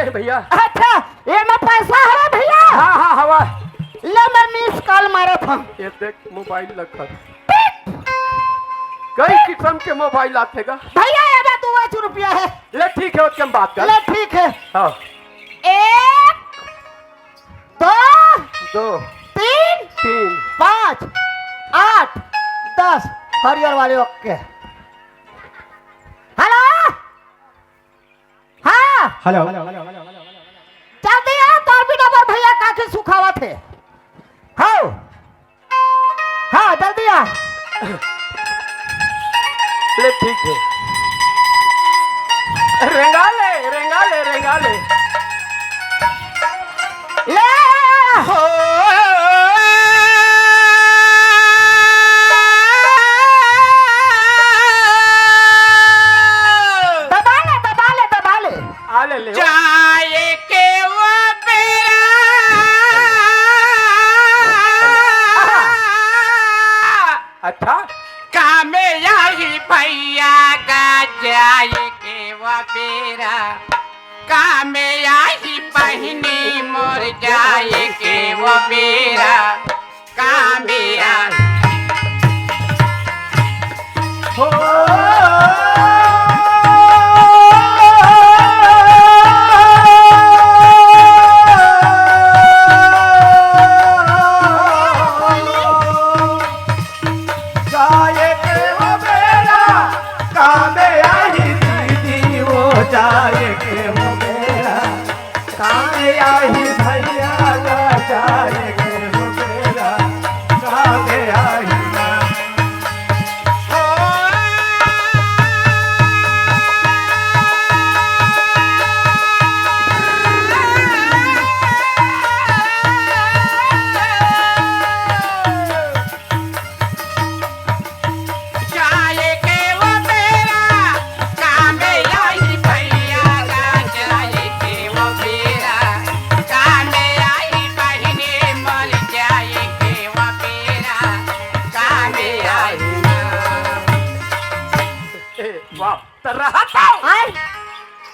है भैया। अच्छा ये में पैसा है भैया। हाँ हाँ हवा ले मैं मिस कॉल मारा था। ये देख मोबाइल रखा कई किस्म के मोबाइल आते का भैया ये बात 2 रुपया है। ले ठीक है उसके हम बात कर। ले ठीक है। हाँ 1 2 2 3 3 5 8 10 हरियर वाले ओके। हेलो हाँ हेलो जल्दी आ तोर भी नंबर भैया काके सुखावा थे। हाँ हाँ जल्दी आ। ले ठीक है रेंगा ले ले हो दबा ले आ ले ले जाए के वो अच्छा कामे यही भैया का जाए के वो बेरा कामे यही बहनी मोर जाए के वो बेरा कामे यही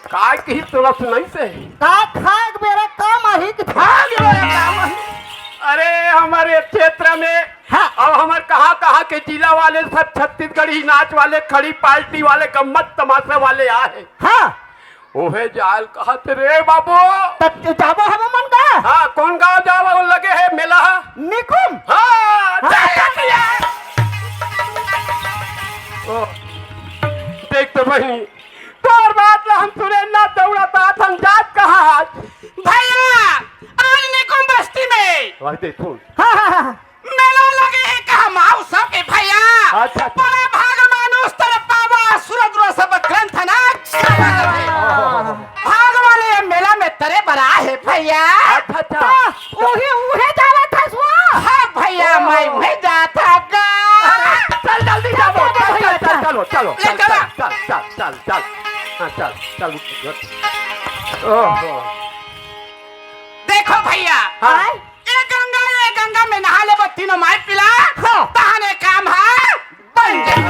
काय की तुरंत नहीं से का खाग मेरा काम है कि भाग मेरा काम है। अरे हमारे क्षेत्र में हाँ। अब हमारे कहाँ के जिला वाले सब छत्तीसगढ़ी नाच वाले खड़ी पार्टी वाले गम्मत तमाशा वाले आए। हाँ ओहे जाल कहा थे रे बाबू तो जाबो हम मन का। हाँ कौन गाँव जाओ लगे है मेला निकुम हाँ ओ, देख तो बहनी तोर बात ला हम सुने ना दौड़ता हम जात कहाँ आज भैया आज निकुम बस्ती में वही देख सुन हाँ मेला लगे है कहा माऊ सब के भैया अच्छा। बड़ा भाग मानुस तर पावा सूरज सब ग्रंथ ना भाग वाले मेला में तरे बड़ा है भैया। अच्छा उहे जावा था सो। हाँ भैया मैं वहीं जाता का चल जल्दी जाओ चलो चलो ले चला। चल हाँ चल ओहो देखो भैया हाँ। ये गंगा में नहा ले तीनों माई पिला हाँ। तहाने काम है बन जाए।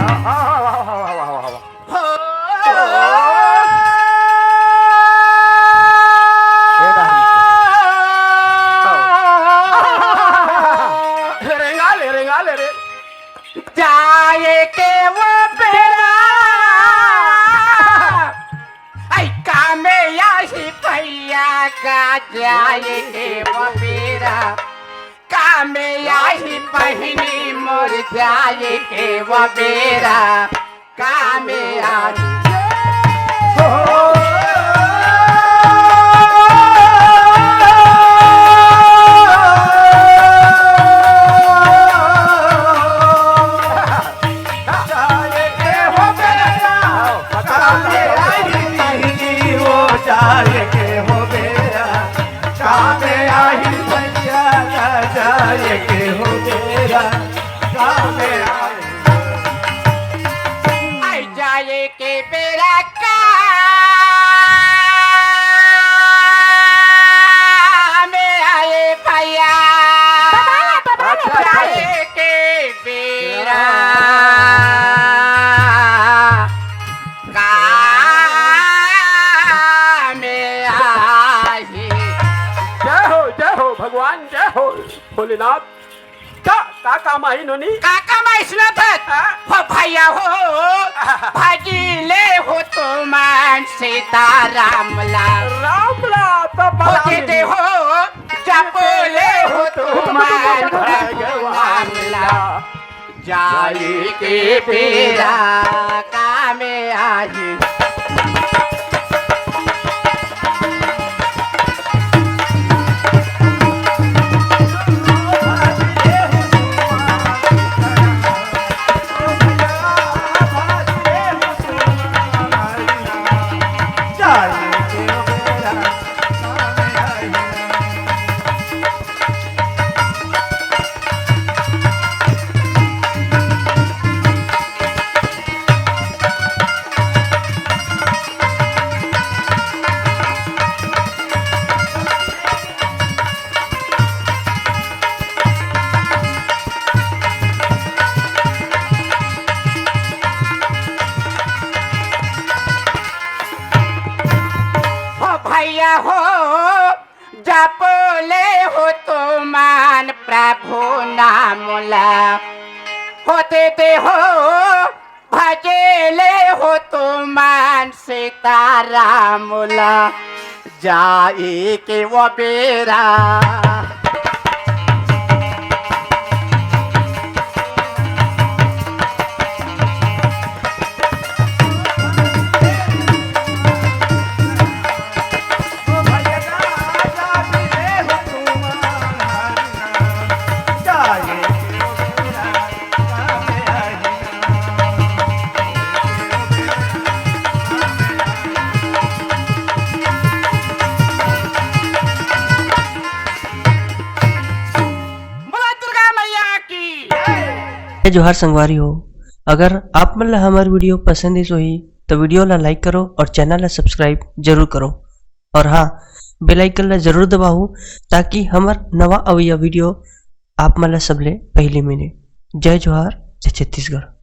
रेंगा ले रे जाए के वो बेरा आई कामे याही भैया का जाए के वो बेरा कामे याही बहनी मोर जाए के वो बेरा कामे याही जाए के बेरा का में आए भैया जाए के बेरा का में भगवान जय हो भोलेनाथ का काम आहे नोनी काका माहिती हा? हो भैया हो भाजीले हो तो मान सीतारामला रामला तो होते ते हो जपले हो तो मान भगवानला जाई के बेरा कामे आई भैया हो जपले हो तो मान प्रभु नामला होते ते हो भजेले हो तो मान सीतारामला जाई के वो बेरा जोहार संगवारी हो। अगर आप मन ला हमार वीडियो पसंद है ही तो वीडियो ला लाइक करो और चैनल ला सब्सक्राइब जरूर करो और हाँ बेल आइकन ला जरूर दबाओ ताकि हमार नवा अवैया वीडियो आप मन ला सबले पहले मिले। जय जोहार, जय छत्तीसगढ़।